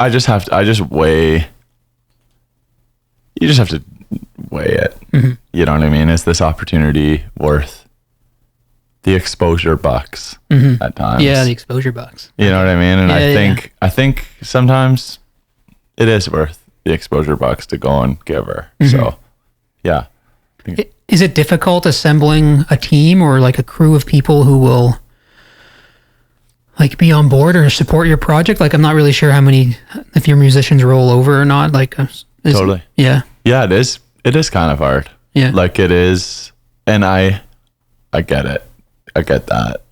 you just have to weigh it. You know what I mean? Is this opportunity worth the exposure bucks at times? Yeah, the exposure bucks. You know what I mean? And Yeah, I think sometimes it is worth the exposure bucks to go and give her. So yeah. Is it difficult assembling a team or like a crew of people who will like be on board or support your project? Like, I'm not really sure if your musicians roll over or not. Like, Totally. Yeah. Yeah, it is. It is kind of hard. Yeah. Like it is. And I get it. I get that.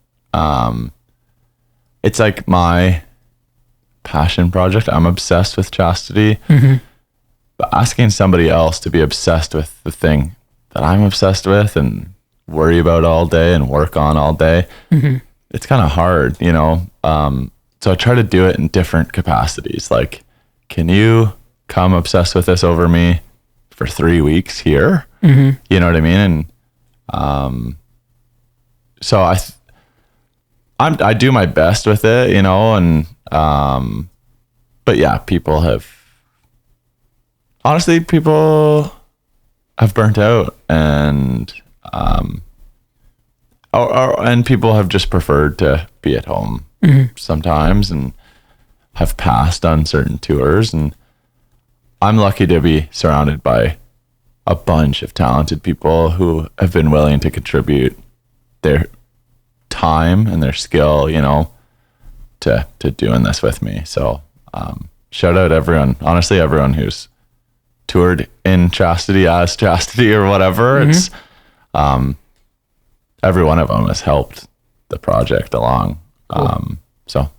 It's like my passion project. I'm obsessed with Chastity. But asking somebody else to be obsessed with the thing that I'm obsessed with and worry about all day and work on all day, it's kind of hard, you know? So I try to do it in different capacities. Like, can you come obsess with this over me for 3 weeks here? You know what I mean? And so I do my best with it, you know, and but yeah, people have burnt out, and and people have just preferred to be at home sometimes and have passed on certain tours. And I'm lucky to be surrounded by a bunch of talented people who have been willing to contribute their time and their skill, you know, to doing this with me. So shout out everyone, honestly, everyone who's toured in Chastity as Chastity or whatever. It's every one of them has helped the project along. So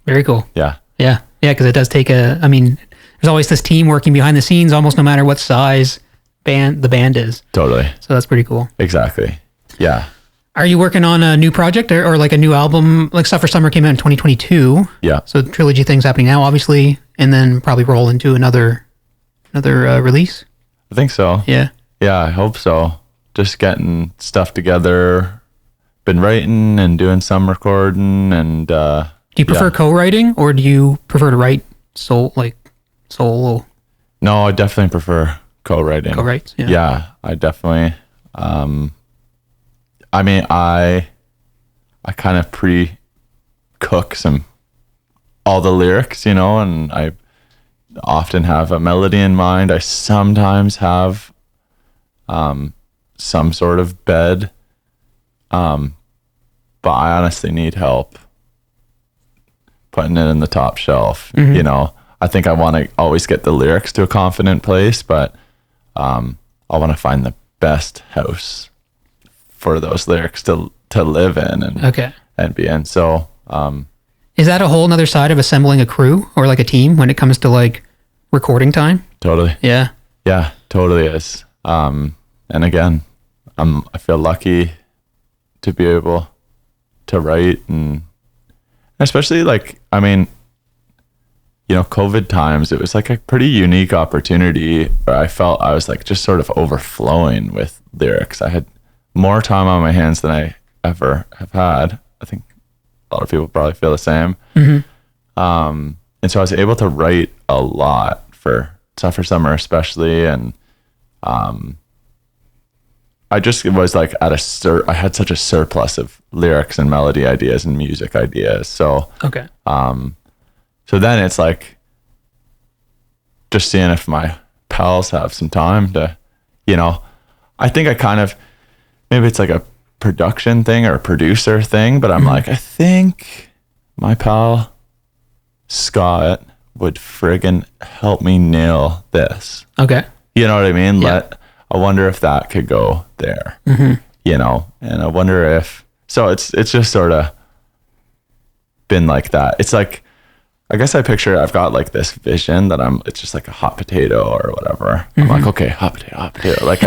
Very cool. yeah. Yeah. Yeah. Because it does take there's always this team working behind the scenes, almost no matter what size the band is. Totally. So that's pretty cool. Exactly. Yeah. Are you working on a new project or like a new album? Like Stuff for Summer came out in 2022. Yeah. So Trilogy thing's happening now, obviously, and then probably roll into another release. I think so. Yeah. Yeah, I hope so. Just getting stuff together. Been writing and doing some recording, and Do you prefer co-writing or do you prefer to write solo? No, I definitely prefer co-writing. Co-writes? Yeah. Yeah, I definitely. I mean, I kind of pre-cook all the lyrics, you know, and I often have a melody in mind. I sometimes have some sort of bed, but I honestly need help putting it in the top shelf. You know, I think I want to always get the lyrics to a confident place, but I want to find the best house for those lyrics to live in and be in. So is that a whole nother side of assembling a crew or like a team when it comes to like recording time? totally. Yeah. Yeah, totally is. And again, I feel lucky to be able to write, and especially like, I mean, COVID times, it was like a pretty unique opportunity where I felt I was like just sort of overflowing with lyrics. I had more time on my hands than I ever have had. I think a lot of people probably feel the same. And so I was able to write a lot for Suffer Summer especially. And I just was like I had such a surplus of lyrics and melody ideas and music ideas. So Okay. So then it's like just seeing if my pals have some time to, I think I kind of, maybe it's like a production thing or a producer thing, but I'm like, I think my pal Scott would friggin' help me nail this. Okay. You know what I mean? Yeah. I wonder if that could go there, and I wonder if, so it's just sort of been like that. It's like, I guess I picture I've got like this vision that it's just like a hot potato or whatever. I'm like, okay, hot potato. Like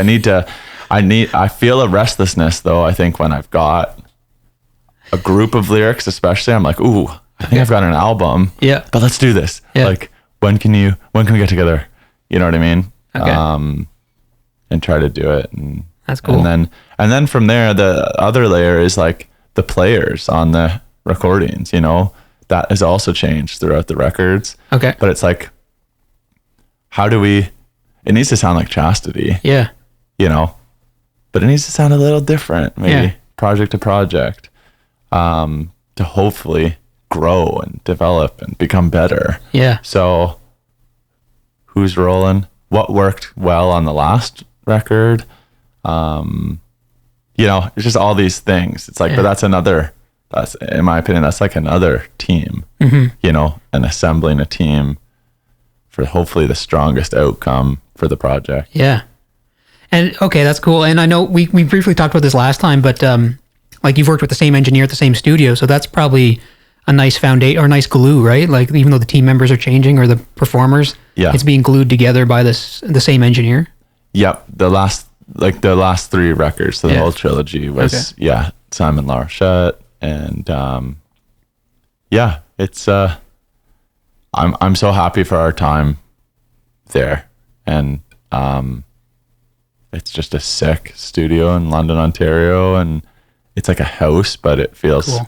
I feel a restlessness though. I think when I've got a group of lyrics, especially, I'm like, ooh, I think I've got an album. Yeah. But let's do this. Yeah. Like, when can we get together? You know what I mean? Okay. And try to do it. And that's cool. And then from there, the other layer is like the players on the recordings, that has also changed throughout the records. Okay. But it's like, it needs to sound like Chastity. Yeah. But it needs to sound a little different, maybe project to project, to hopefully grow and develop and become better. Yeah. So who's rolling? What worked well on the last record? It's just all these things. It's like, but that's in my opinion, that's like another team, and assembling a team for hopefully the strongest outcome for the project. Yeah. And okay, that's cool. And I know we briefly talked about this last time, but like you've worked with the same engineer at the same studio, so that's probably a nice foundation or nice glue, right? Like even though the team members are changing or the performers, it's being glued together by the same engineer. Yep. The last 3 records, the whole trilogy was Simon Larchette, and it's I'm so happy for our time there, and it's just a sick studio in London, Ontario, and it's like a house, but it feels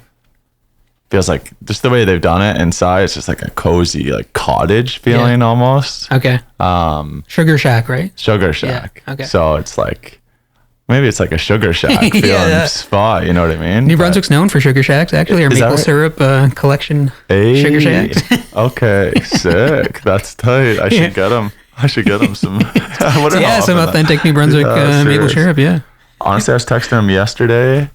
like just the way they've done it inside. It's just like a cozy, like cottage feeling almost. Okay. Sugar Shack, right? Sugar Shack. Yeah. Okay. So it's like, maybe it's like a Sugar Shack feeling spot. You know what I mean? New Brunswick's known for Sugar Shacks, actually, or maple syrup collection. Hey. Sugar Shacks. Okay, sick. That's tight. I should get them. Some. Some authentic New Brunswick maple syrup. Yeah. Honestly, I was texting him yesterday.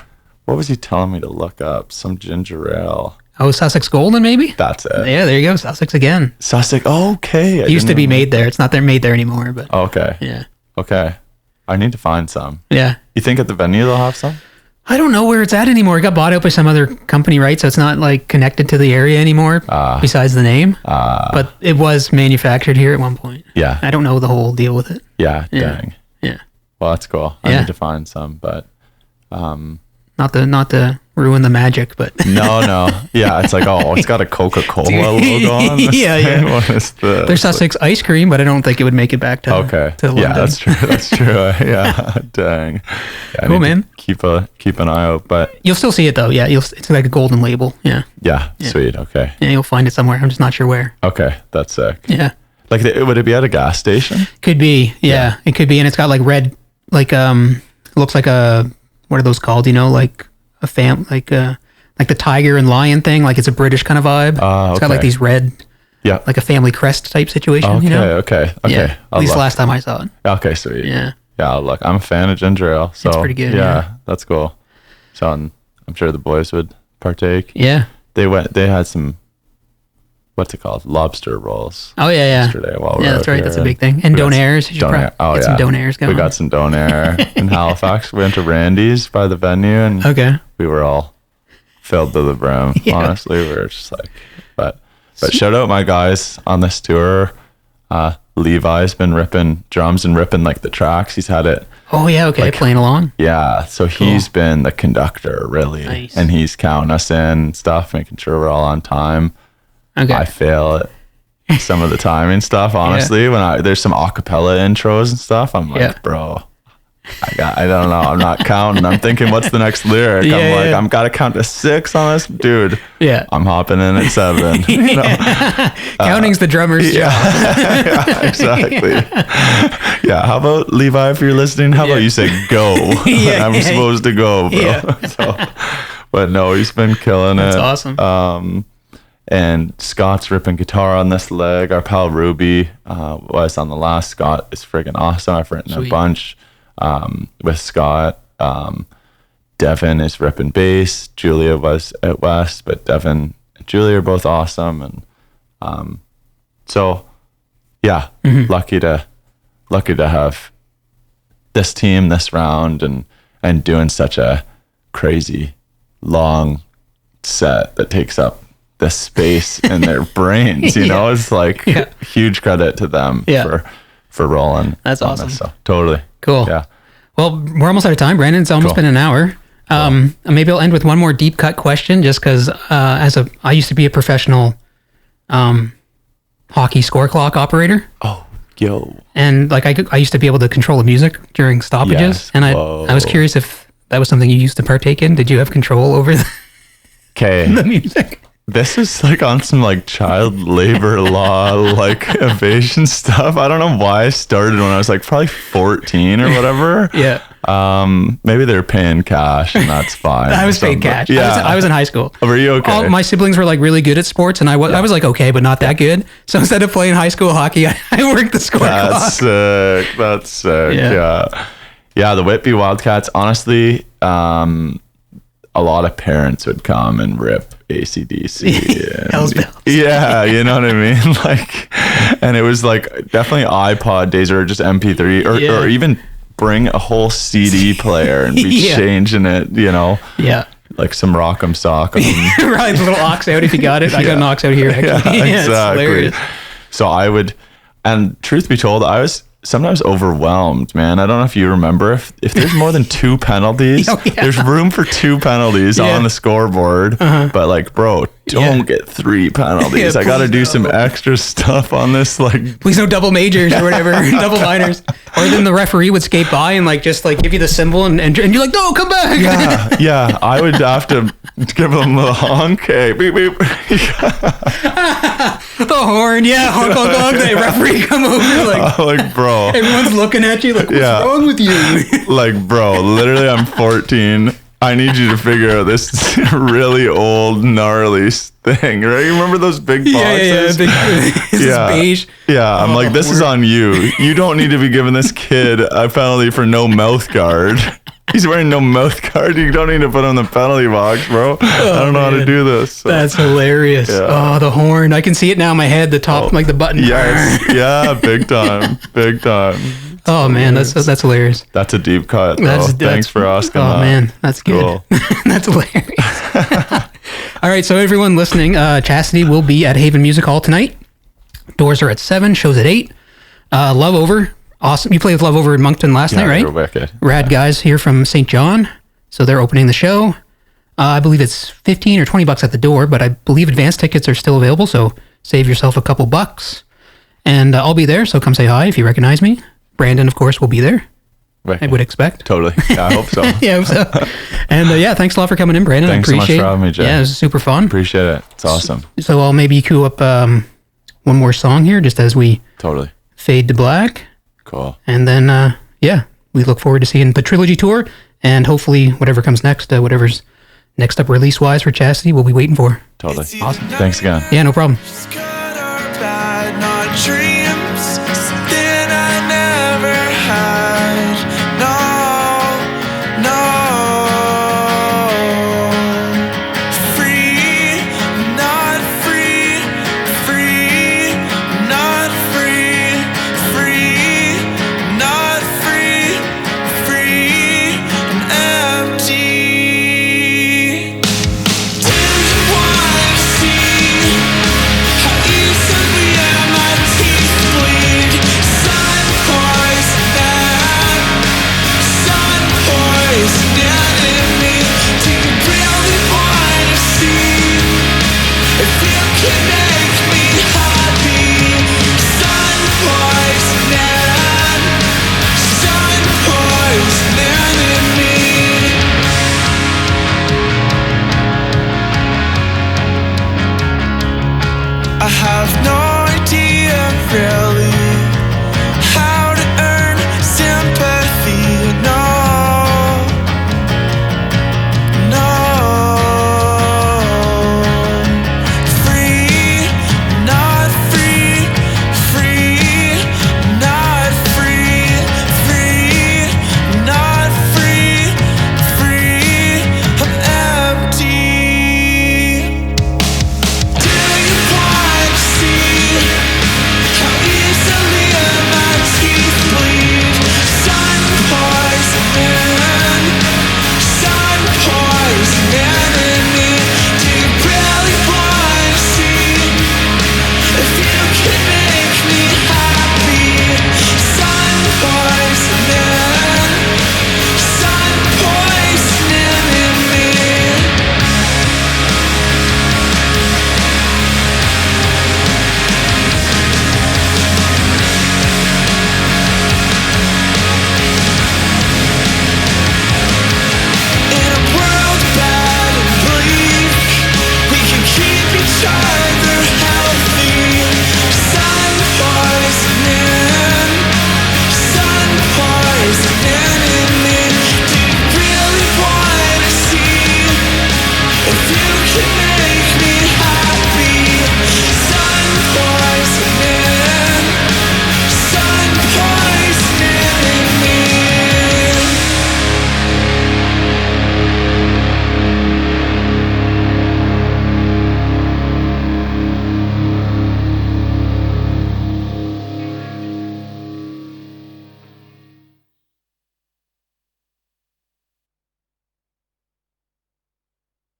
What was he telling me to look up? Some ginger ale. Oh, Sussex Golden, maybe? That's it. Yeah, there you go. Sussex again. Sussex. Okay. It used to be made there. It's not made there anymore, but. Okay. Yeah. Okay. I need to find some. Yeah. You think at the venue they'll have some? I don't know where it's at anymore. It got bought out by some other company, right? So it's not like connected to the area anymore, besides the name. But it was manufactured here at one point. Yeah. I don't know the whole deal with it. Yeah. Dang. Yeah. Well, that's cool. I need to find some, but. Not to ruin the magic, but no. Yeah, it's like, it's got a Coca-Cola logo on this. Yeah. There's Sussex ice cream, but I don't think it would make it back to to London. Yeah, that's true. Yeah, dang. Yeah, cool, man. Keep an eye out, but you'll still see it though. Yeah, it's like a golden label. Yeah. Yeah. Sweet. Okay. Yeah, you'll find it somewhere. I'm just not sure where. Okay, that's sick. Yeah. Like, would it be at a gas station? Could be. Yeah, it could be, and it's got like red, like looks like a. What are those called? Like a like the tiger and lion thing. Like it's a British kind of vibe. It's got like these red, like a family crest type situation. Okay. Yeah, at least last time I saw it. Okay, sweet. Yeah. Look, I'm a fan of ginger ale, so it's pretty good. Yeah, that's cool. So I'm sure the boys would partake. Yeah. They had some. What's it called? Lobster rolls. Oh yeah. Yesterday while we were that's right. That's a big thing. And donairs. Some donairs going. We got some donair in Halifax. We went to Randy's by the venue, and we were all filled to the brim. Yeah. Honestly, we were just like, but shout out my guys on this tour. Levi's been ripping drums and ripping like the tracks. He's had it. Oh yeah, okay, playing along. Yeah, so he's been the conductor really, and he's counting us in stuff, making sure we're all on time. Okay. I fail it. some of the timing stuff. Honestly, when there's some acapella intros and stuff, I'm like, bro, I don't know. I'm not counting. I'm thinking, what's the next lyric? I'm like, I'm gotta count to 6 on this, dude. Yeah, I'm hopping in at 7. You know? Counting's the drummer's job. Yeah, exactly. Yeah. How about Levi? If you're listening, how about you say go? I'm supposed to go, bro. Yeah. So, but no, he's been killing it. That's awesome. And Scott's ripping guitar on this leg. Our pal Ruby was on the last. Scott is friggin' awesome. I've written a bunch with Scott. Devin is ripping bass. Julia was at West, but Devin and Julia are both awesome. And so, yeah, lucky to have this team this round and doing such a crazy long set that takes up the space in their brains. You know, it's like huge credit to them for rolling. That's awesome. So totally cool. Yeah. Well, we're almost out of time, Brandon. It's almost been an hour. Maybe I'll end with one more deep cut question, just because I used to be a professional hockey score clock operator. Oh, yo. And like I used to be able to control the music during stoppages. Yes. And I was curious if that was something you used to partake in. Did you have control over the music? This is like on some like child labor law, like evasion stuff. I don't know why I started when I was like probably 14 or whatever. Maybe they're paying cash and that's fine. I was paid cash. Yeah. I was in high school. Were you okay? All my siblings were like really good at sports, and I was like okay, but not that good. So instead of playing high school hockey, I worked the score clock. That's sick. Yeah. The Whitby Wildcats, honestly, a lot of parents would come and rip AC/DC. Hell's Bells. Yeah, you know what I mean? Like, and it was like definitely iPod days or just MP3 or even bring a whole CD player and be changing it, you know? Yeah. Like some Rock'em Sock'em. Right, the little aux out if you got it. I got an aux out here, actually. Yeah, exactly. It's so I would, and truth be told, I was sometimes overwhelmed, man. I don't know if you remember, if there's more than 2 penalties, there's room for 2 penalties on the scoreboard, but like, bro, don't get 3 penalties. I got to do some extra stuff on this, like, please no double majors or whatever, double minors. Or then the referee would skate by and like just like give you the symbol and you're like, no, come back. Yeah, I would have to give them the honk. Hey, beep, beep. The horn, honk, honk, honk. The referee come over like, bro, everyone's looking at you like, what's wrong with you? Like, bro, literally I'm 14. I need you to figure out this really old, gnarly thing, right? You remember those big boxes? Beige. Yeah, I'm like, this is on you. You don't need to be giving this kid a penalty for no mouth guard. He's wearing no mouth guard. You don't need to put on the penalty box, bro. I don't know how to do this. So. That's hilarious. Yeah. Oh, the horn. I can see it now in my head, the top, like the button. Yes. Yeah, big time. Big time. Oh man, that's hilarious. That's a deep cut. Thanks for asking. Oh man, that's good. Cool. That's hilarious. All right, so everyone listening, Chastity will be at Haven Music Hall tonight. Doors are at 7, shows at 8. Love Over, awesome. You played with Love Over in Moncton last night, right? Wicked. Rad guys here from St. John, so they're opening the show. I believe it's $15 or $20 at the door, but I believe advance tickets are still available, so save yourself a couple bucks. And I'll be there, so come say hi if you recognize me. Brandon, of course, will be there. Wicked. I would expect. Totally. Yeah, I hope so. Yeah, I hope so. And thanks a lot for coming in, Brandon. Thanks I appreciate so much for having me, Jay. Yeah, it was super fun. Appreciate it. It's awesome. So I'll maybe cue up one more song here just as we fade to black. Cool. And then, we look forward to seeing the Trilogy Tour and hopefully whatever comes next, whatever's next up release-wise for Chastity, we'll be waiting for. Totally. Awesome. Thanks again. Yeah, no problem. Teeth have no